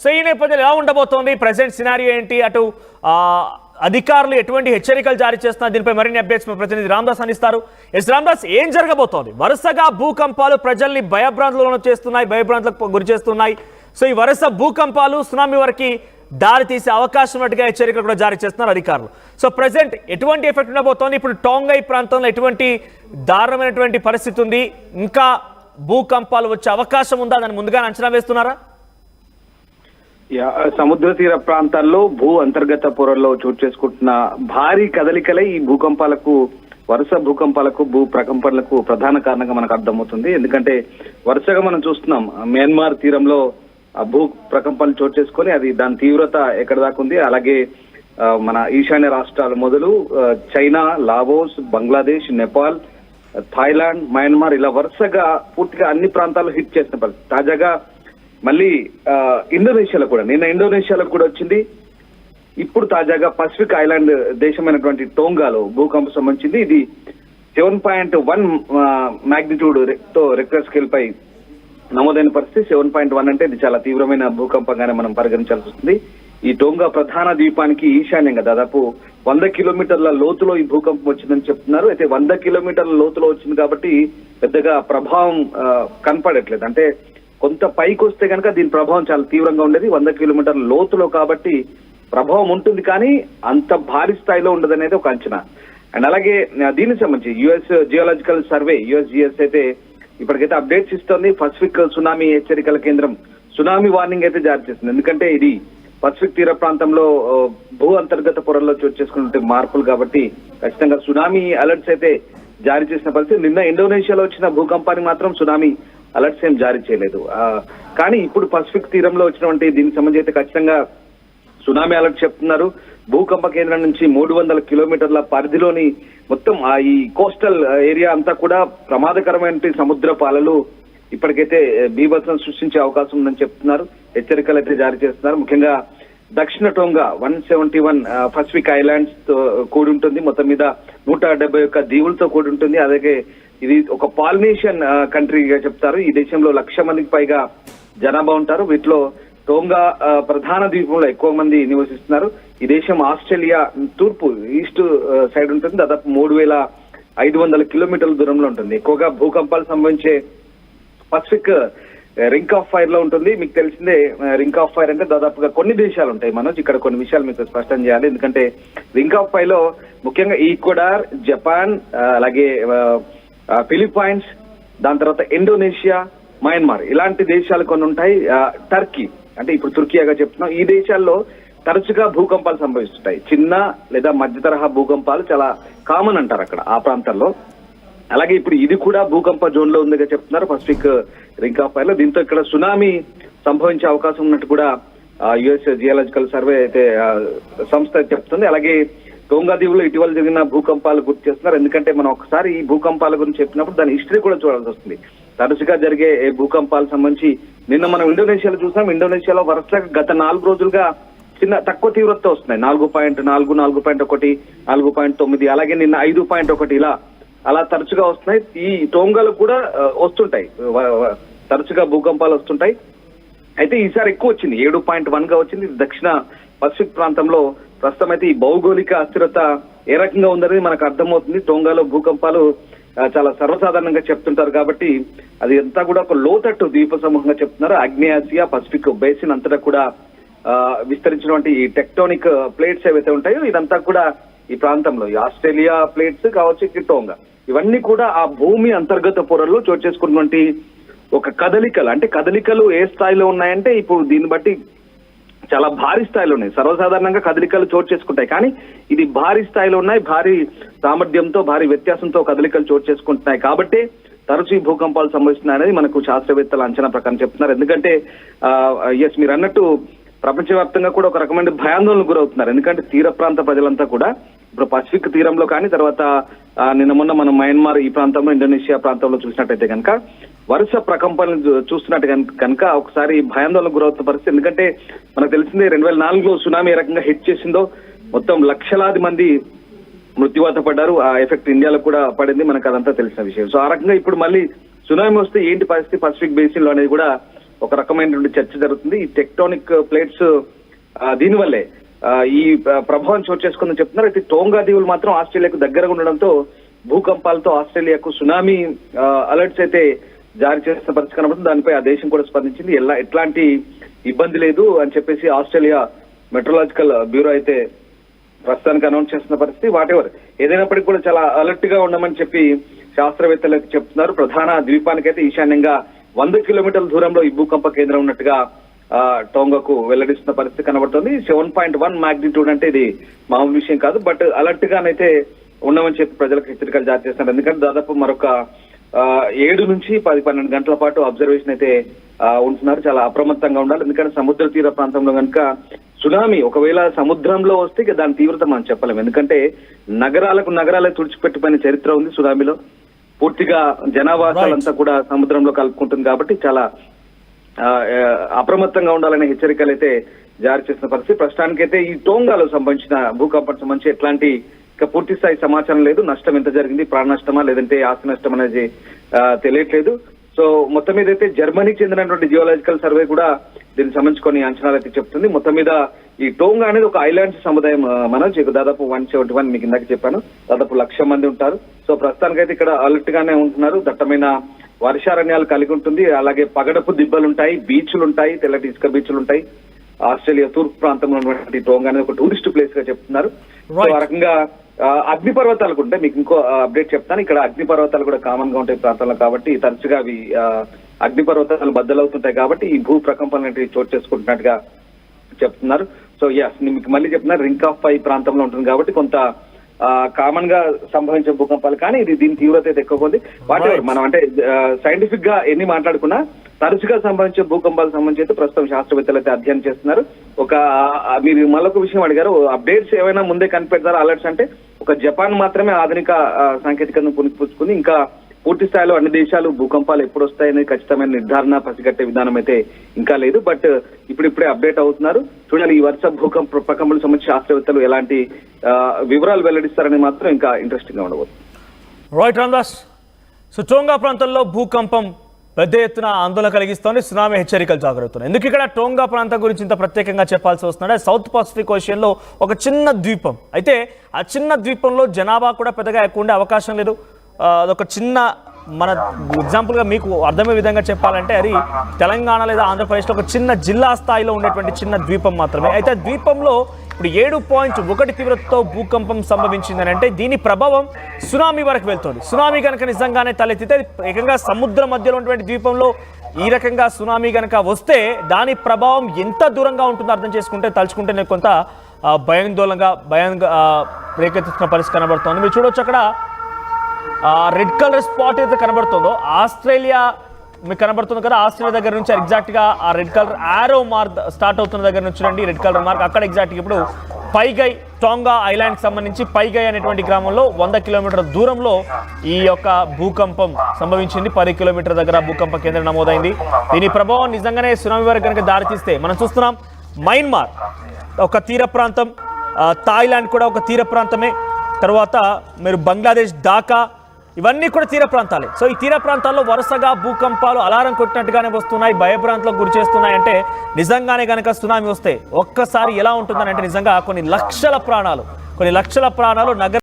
So ఈ నేపథ్యంలో ఎలా ఉండబోతోంది ప్రెసెంట్ సినారియో ఏంటి, అటు అధికారులు ఎటువంటి హెచ్చరికలు జారీ చేస్తున్నారు, దీనిపై మరిన్ని అప్డేట్స్ మా ప్రతినిధి రామదాస్ అందిస్తారు. రామదాస్, ఏం జరగబోతోంది? వరుసగా భూకంపాలు ప్రజల్ని భయభ్రాంతులకు గురి చేస్తున్నాయి. సో ఈ వరుస భూకంపాలు సునామీ వరకు దారి తీసే అవకాశం ఉన్నట్టుగా హెచ్చరికలు కూడా జారీ చేస్తున్నారు అధికారులు. సో ప్రెసెంట్ ఎటువంటి ఎఫెక్ట్ ఉండబోతోంది? ఇప్పుడు టోంగై ప్రాంతంలో ఎటువంటి దారుణమైనటువంటి పరిస్థితి ఉంది? ఇంకా భూకంపాలు వచ్చే అవకాశం ఉందా? దాన్ని ముందుగా అంచనా వేస్తున్నారా? సముద్ర తీర ప్రాంతాల్లో భూ అంతర్గత పొరల్లో చోటు చేసుకుంటున్న భారీ కదలికలే ఈ భూకంపాలకు, వరుస భూకంపాలకు, భూ ప్రకంపనలకు ప్రధాన కారణంగా మనకు అర్థమవుతుంది. ఎందుకంటే వరుసగా మనం చూస్తున్నాం మయన్మార్ తీరంలో భూ ప్రకంపనలు చోటు చేసుకొని అది దాని తీవ్రత ఎక్కడ దాకా ఉంది. అలాగే మన ఈశాన్య రాష్ట్రాలు మొదలు China, Laos, Bangladesh, Nepal, Thailand, Myanmar ఇలా వరుసగా పూర్తిగా అన్ని ప్రాంతాల్లో హిట్ చేసిన పరిస్థితి. తాజాగా మళ్ళీ ఇండోనేషియాలో కూడా, నిన్న ఇండోనేషియాలో కూడా వచ్చింది. ఇప్పుడు తాజాగా పసిఫిక్ ఐలాండ్ దేశమైనటువంటి టోంగాలో భూకంపం సంబంధించింది. ఇది 7.1 మ్యాగ్నిట్యూడ్ తో రెక్టర్ స్కేల్ పై నమోదైన పరిస్థితి. 7.1 అంటే ఇది చాలా తీవ్రమైన భూకంపంగానే మనం పరిగణించాల్సి వస్తుంది. ఈ టోంగా ప్రధాన ద్వీపానికి ఈశాన్యంగా దాదాపు 100 కిలోమీటర్ల లోతులో ఈ భూకంపం వచ్చిందని చెప్తున్నారు. అయితే 100 కిలోమీటర్ల లోతులో వచ్చింది కాబట్టి పెద్దగా ప్రభావం కనపడట్లేదు. అంటే కొంత పైకి వస్తే కనుక దీని ప్రభావం చాలా తీవ్రంగా ఉండేది. 100 కిలోమీటర్ల లోతులో కాబట్టి ప్రభావం ఉంటుంది, కానీ అంత భారీ స్థాయిలో ఉండదనేది ఒక అంచనా. అండ్ అలాగే దీనికి సంబంధించి యుఎస్ జియోలాజికల్ సర్వే, యుఎస్జిఎస్ అయితే ఇప్పటికైతే అప్డేట్స్ ఇస్తోంది. పసిఫిక్ సునామీ హెచ్చరికల కేంద్రం సునామీ వార్నింగ్ అయితే జారీ చేస్తుంది. ఎందుకంటే ఇది పసిఫిక్ తీర ప్రాంతంలో భూ అంతర్గత పొరల్లో చోటు చేసుకున్న మార్పులు కాబట్టి ఖచ్చితంగా సునామీ అలర్ట్స్ అయితే జారీ చేసిన పరిస్థితి. నిన్న ఇండోనేషియాలో వచ్చిన భూకంపానికి మాత్రం సునామీ అలర్ట్స్ ఏం జారీ చేయలేదు. కానీ ఇప్పుడు పసిఫిక్ తీరంలో వచ్చినటువంటి దీనికి సంబంధించి అయితే ఖచ్చితంగా సునామీ అలర్ట్ చెప్తున్నారు. భూకంప కేంద్రం నుంచి 300 కిలోమీటర్ల పరిధిలోని మొత్తం ఈ కోస్టల్ ఏరియా అంతా కూడా ప్రమాదకరమైన సముద్రపు అలలు ఇప్పటికైతే బీభత్సం సృష్టించే అవకాశం ఉందని చెప్తున్నారు. హెచ్చరికలు అయితే జారీ చేస్తున్నారు. ముఖ్యంగా దక్షిణ టోంగా 171 పసిఫిక్ ఐలాండ్స్ తో కూడి ఉంటుంది. మొత్తం మీద 171 దీవులతో కూడి ఉంటుంది. అలాగే ఇది ఒక పాలినేషియన్ కంట్రీగా చెప్తారు. ఈ దేశంలో 1,00,000 మందికి పైగా జనాభా ఉంటారు. వీటిలో టోంగా ప్రధాన ద్వీపంలో ఎక్కువ మంది నివసిస్తున్నారు. ఈ దేశం ఆస్ట్రేలియా తూర్పు ఈస్ట్ సైడ్ ఉంటుంది. దాదాపు 3,500 కిలోమీటర్ల దూరంలో ఉంటుంది. ఎక్కువగా భూకంపాలు సంభవించే పసిఫిక్ రింగ్ ఆఫ్ ఫైర్ లో ఉంటుంది. మీకు తెలిసిందే రింగ్ ఆఫ్ ఫైర్ అంటే దాదాపుగా కొన్ని దేశాలు ఉంటాయి. మనోజ్, ఇక్కడ కొన్ని విషయాలు మీకు స్పష్టం చేయాలి. ఎందుకంటే రింగ్ ఆఫ్ ఫైర్ లో ముఖ్యంగా ఈక్వెడార్, జపాన్, అలాగే ఫిలిప్పైన్స్, దాని తర్వాత ఇండోనేషియా, మయన్మార్ ఇలాంటి దేశాలు కొన్ని ఉంటాయి. టర్కీ అంటే ఇప్పుడు తుర్కియాగా చెప్తున్నాం. ఈ దేశాల్లో తరచుగా భూకంపాలు సంభవిస్తుంటాయి. చిన్న లేదా మధ్య తరహా భూకంపాలు చాలా కామన్ అంటారు అక్కడ ఆ ప్రాంతాల్లో. అలాగే ఇప్పుడు ఇది కూడా భూకంప జోన్ లో ఉందిగా చెప్తున్నారు పసిఫిక్ రింగ్ ఆఫ్ ఫైర్ లో. దీంతో ఇక్కడ సునామీ సంభవించే అవకాశం ఉన్నట్టు కూడా యుఎస్ జియోలాజికల్ సర్వే అయితే సంస్థ చెప్తుంది. అలాగే టోంగా దీవులో ఇటీవల జరిగిన భూకంపాలు గుర్తు చేస్తున్నారు. ఎందుకంటే మనం ఒకసారి ఈ భూకంపాల గురించి చెప్పినప్పుడు దాని హిస్టరీ కూడా చూడాల్సి వస్తుంది. తరచుగా జరిగే భూకంపాలు సంబంధించి నిన్న మనం ఇండోనేషియాలో చూసాం. ఇండోనేషియాలో వరుసగా గత 4 రోజులుగా తక్కువ తీవ్రత వస్తున్నాయి. 4.4, 4.1, 4.9, అలాగే నిన్న 5.1 అలా తరచుగా వస్తున్నాయి. ఈ టోంగాలు కూడా వస్తుంటాయి, తరచుగా భూకంపాలు వస్తుంటాయి. అయితే ఈసారి ఎక్కువ వచ్చింది, 7.1 గా వచ్చింది. దక్షిణ పసిఫిక్ ప్రాంతంలో ప్రస్తుతం అయితే ఈ భౌగోళిక అస్థిరత ఏ రకంగా ఉందనేది మనకు అర్థమవుతుంది. టోంగాలో భూకంపాలు చాలా సర్వసాధారణంగా చెప్తుంటారు కాబట్టి అది అంతా కూడా ఒక లోతట్టు ద్వీప సమూహంగా చెప్తున్నారు. ఆగ్నేయాసియా పసిఫిక్ బేసిన్ అంతటా కూడా విస్తరించినటువంటి ఈ టెక్టోనిక్ ప్లేట్స్ ఏవైతే ఉంటాయో ఇదంతా కూడా ఈ ప్రాంతంలో ఈ ఆస్ట్రేలియా ప్లేట్స్ కావచ్చు, టోంగా ఇవన్నీ కూడా ఆ భూమి అంతర్గత పొరల్లో చోటు చేసుకున్నటువంటి ఒక కదలికలు. అంటే కదలికలు ఏ స్థాయిలో ఉన్నాయంటే ఇప్పుడు దీన్ని బట్టి చాలా భారీ స్థాయిలో ఉన్నాయి. సర్వసాధారణంగా కదలికలు చోటు చేసుకుంటాయి, కానీ ఇది భారీ స్థాయిలో ఉన్నాయి. భారీ సామర్థ్యంతో, భారీ వ్యత్యాసంతో కదలికలు చోటు చేసుకుంటున్నాయి కాబట్టి తరచూ భూకంపాలు సంభవిస్తున్నాయనేది మనకు శాస్త్రవేత్తల అంచనా ప్రకారం చెప్తున్నారు. ఎందుకంటే మీరు అన్నట్టు ప్రపంచవ్యాప్తంగా కూడా ఒక రకమైన భయాందోళనకు గురవుతున్నారు. ఎందుకంటే తీర ప్రాంత ప్రజలంతా కూడా ఇప్పుడు పసిఫిక్ తీరంలో కానీ తర్వాత నిన్న మొన్న మనం మయన్మార్ ఈ ప్రాంతంలో, ఇండోనేషియా ప్రాంతంలో చూసినట్టయితే కనుక వరుస ప్రకంపనలు చూస్తున్నట్టు కనుక ఒకసారి భయాందోళనకు గురవుతున్న పరిస్థితి. ఎందుకంటే మనకు తెలిసిందే 2004లో సునామీ ఏ రకంగా హిట్ చేసిందో మొత్తం లక్షలాది మంది మృత్యువాత పడ్డారు. ఆ ఎఫెక్ట్ ఇండియాలో కూడా పడింది, మనకు అదంతా తెలిసిన విషయం. సో ఆ రకంగా ఇప్పుడు మళ్ళీ సునామీ వస్తే ఏంటి పరిస్థితి పసిఫిక్ బేసిన్ లో అనేది కూడా ఒక రకమైనటువంటి చర్చ జరుగుతుంది. ఈ టెక్టోనిక్ ప్లేట్స్ దీనివల్లే ఈ ప్రభావం చోటు చేసుకుందని చెప్తున్నారు. అయితే టోంగా దీవులు మాత్రం ఆస్ట్రేలియాకు దగ్గరగా ఉండడంతో భూకంపాలతో ఆస్ట్రేలియాకు సునామీ అలర్ట్స్ అయితే జారీ చేసిన పరిస్థితి కనబడుతుంది. దానిపై ఆ దేశం కూడా స్పందించింది. ఎట్లాంటి ఇబ్బంది లేదు అని చెప్పేసి ఆస్ట్రేలియా మెట్రలాజికల్ బ్యూరో అయితే ప్రస్తుతానికి అనౌన్స్ చేస్తున్న పరిస్థితి. వాటెవర్ ఏదైనప్పటికీ కూడా చాలా అలర్ట్ గా ఉండమని చెప్పి శాస్త్రవేత్తలు అయితే చెప్తున్నారు. ప్రధాన ద్వీపానికైతే ఈశాన్యంగా 100 కిలోమీటర్ల దూరంలో ఈ భూకంప కేంద్రం ఉన్నట్టుగా టోంగాకు వెల్లడిస్తున్న పరిస్థితి కనబడుతుంది. 7.1 మాగ్నిట్యూడ్ అంటే ఇది మామూలు విషయం కాదు. బట్ అలర్ట్ గానైతే ఉండమని చెప్పి ప్రజలకు హెచ్చరికలు జారీ చేస్తున్నారు. ఎందుకంటే దాదాపు మరొక 7 నుంచి 10-12 గంటల పాటు అబ్జర్వేషన్ అయితే ఉంటున్నారు. చాలా అప్రమత్తంగా ఉండాలి. ఎందుకంటే సముద్ర తీర ప్రాంతంలో కనుక సునామీ ఒకవేళ సముద్రంలో వస్తే దాని తీవ్రత మనం చెప్పలేం. ఎందుకంటే నగరాలే తుడిచిపెట్టిపోయిన చరిత్ర ఉంది సునామీలో. పూర్తిగా జనావాసాలంతా కూడా సముద్రంలో కలుపుకుంటుంది. కాబట్టి చాలా అప్రమత్తంగా ఉండాలనే హెచ్చరికలు అయితే జారీ చేసిన పరిస్థితి. ప్రస్తుతానికైతే ఈ టోంగాలో సంబంధించిన భూకంపానికి సంబంధించి ఎట్లాంటి పూర్తి స్థాయి సమాచారం లేదు. నష్టం ఎంత జరిగింది, ప్రాణ నష్టమా లేదంటే ఆస్తి నష్టం అనేది తెలియట్లేదు. సో మొత్తం మీద అయితే జర్మనీకి చెందినటువంటి జియోలాజికల్ సర్వే కూడా దీనికి సంబంధించి కొన్ని అంచనాలు అయితే చెప్తుంది. మొత్తం మీద ఈ టోంగా అనేది ఒక ఐలాండ్స్ సముదాయం. దాదాపు 171 మీకు ఇందాక చెప్పాను, దాదాపు 1,00,000 మంది ఉంటారు. సో ప్రస్తుతానికైతే ఇక్కడ అలర్ట్ గానే ఉంటున్నారు. దట్టమైన వర్షారణ్యాలు కలిగి ఉంటుంది. అలాగే పగడపు దిబ్బలు ఉంటాయి, బీచ్లు ఉంటాయి, తెల్లటి ఇసుక బీచ్లు ఉంటాయి. ఆస్ట్రేలియా తూర్పు ప్రాంతంలో ఉన్నటువంటి టోంగా అనేది ఒక టూరిస్ట్ ప్లేస్ గా చెప్తున్నారు. సో ఆ రకంగా అగ్నిపర్వతాలు కూడా ఉంటాయి. మీకు ఇంకో అప్డేట్ చెప్తాను. ఇక్కడ అగ్నిపర్వతాలు కూడా కామన్ గా ఉంటాయి ప్రాంతంలో. కాబట్టి తరచుగా అవి అగ్నిపర్వతాలు బద్దలవుతుంటాయి. కాబట్టి ఈ భూ ప్రకంపనలు అనేవి చోటు చేసుకుంటున్నట్టుగా చెప్తున్నారు. సో మీకు మళ్ళీ చెప్తున్నారు, రింక్ ఆఫ్ ఫైర్ ప్రాంతంలో ఉంటుంది కాబట్టి కొంత కామన్ గా సంభవించే భూకంపాలు. కానీ ఇది దీని తీవ్రత అయితే ఎక్కువ ఉంది. వాటి మనం అంటే సైంటిఫిక్ గా ఎన్ని మాట్లాడుకున్నా తరచుగా సంభవించే భూకంపాలకు సంబంధించి అయితే ప్రస్తుతం శాస్త్రవేత్తలు అయితే అధ్యయనం చేస్తున్నారు. మీరు మళ్ళొక విషయం అడిగారు, అప్డేట్స్ ఏమైనా ముందే కనిపెడతారా అలర్ట్స్ అంటే? ఒక జపాన్ మాత్రమే ఆధునిక సాంకేతికతను పునిపుచ్చుకుంది. ఇంకా పూర్తి స్థాయిలో అన్ని దేశాలు భూకంపాలు ఎప్పుడు వస్తాయనేది ఖచ్చితమైన నిర్ధారణ పసిగట్టే విధానం అయితే ఇంకా లేదు. బట్ ఇప్పుడిప్పుడే అప్డేట్ అవుతున్నారు. చూడాలి ఈ వర్ష ప్రకంపనలకు సంబంధించి శాస్త్రవేత్తలు ఎలాంటి వివరాలు వెల్లడిస్తారని మాత్రం ఇంకా ఇంట్రెస్టింగ్ గా ఉండబోతుంది. రైట్ రామ్దాస్. సో టోంగా ప్రాంతంలో భూకంపం పెద్ద ఎత్తున ఆందోళన కలిగిస్తోంది. సునామీ హెచ్చరికలు జాగ్రత్తలు. ఎందుకు ఇక్కడ టోంగా ప్రాంతం గురించి ఇంత ప్రత్యేకంగా చెప్పాల్సి వస్తున్నాడు? సౌత్ పసిఫిక్ ఓషియన్లో ఒక చిన్న ద్వీపం. అయితే ఆ చిన్న ద్వీపంలో జనాభా కూడా పెద్దగా ఎక్కువ ఉండే అవకాశం లేదు. అదొక చిన్న మన ఎగ్జాంపుల్గా మీకు అర్థమయ్యే విధంగా చెప్పాలంటే అది తెలంగాణ లేదా ఆంధ్రప్రదేశ్లో ఒక చిన్న జిల్లా స్థాయిలో ఉండేటువంటి చిన్న ద్వీపం మాత్రమే. అయితే ద్వీపంలో ఇప్పుడు 7.1 తీవ్రతతో భూకంపం సంభవించిందని అంటే దీని ప్రభావం సునామీ వరకు వెళ్తుంది. సునామీ కనుక నిజంగానే తలెత్తితే ఏకంగా సముద్రం మధ్యలో ఉన్నటువంటి ద్వీపంలో ఈ రకంగా సునామీ కనుక వస్తే దాని ప్రభావం ఎంత దూరంగా ఉంటుందో అర్థం చేసుకుంటే తలుచుకుంటే కొంత భయాందోళనగా రేకెత్తుతున్న పరిస్థితి కనబడుతోంది. మీరు చూడొచ్చు అక్కడ రెడ్ కలర్ స్పాట్ అయితే కనబడుతుందో ఆస్ట్రేలియా మీకు కనబడుతుంది కదా. ఆస్ట్రేలియా దగ్గర నుంచి ఎగ్జాక్ట్గా ఆ రెడ్ కలర్ ఆరో మార్క్ స్టార్ట్ అవుతున్న దగ్గర నుంచి రండి రెడ్ కలర్ మార్క్ అక్కడ ఎగ్జాక్ట్గా ఇప్పుడు పైగై టోంగా ఐలాండ్కి సంబంధించి పైగై అనేటువంటి గ్రామంలో 100 కిలోమీటర్ల దూరంలో ఈ యొక్క భూకంపం సంభవించింది. 10 కిలోమీటర్ల దగ్గర భూకంప కేంద్రం నమోదైంది. దీని ప్రభావం నిజంగానే సునామీ వరకు కనుక దారితీస్తే మనం చూస్తున్నాం మయన్మార్ ఒక తీర ప్రాంతం, థాయిలాండ్ కూడా ఒక తీర ప్రాంతమే, తర్వాత మీరు బంగ్లాదేశ్ ఢాకా ఇవన్నీ కూడా తీర ప్రాంతాలే. సో ఈ తీర ప్రాంతాల్లో వరుసగా భూకంపాలు అలారం కొట్టినట్టుగానే వస్తున్నాయి, భయభ్రాంతులకు గురి చేస్తున్నాయి. అంటే నిజంగానే కనుక సునామీ వస్తే ఒక్కసారి ఎలా ఉంటుందని అంటే నిజంగా కొన్ని లక్షల ప్రాణాలు నగర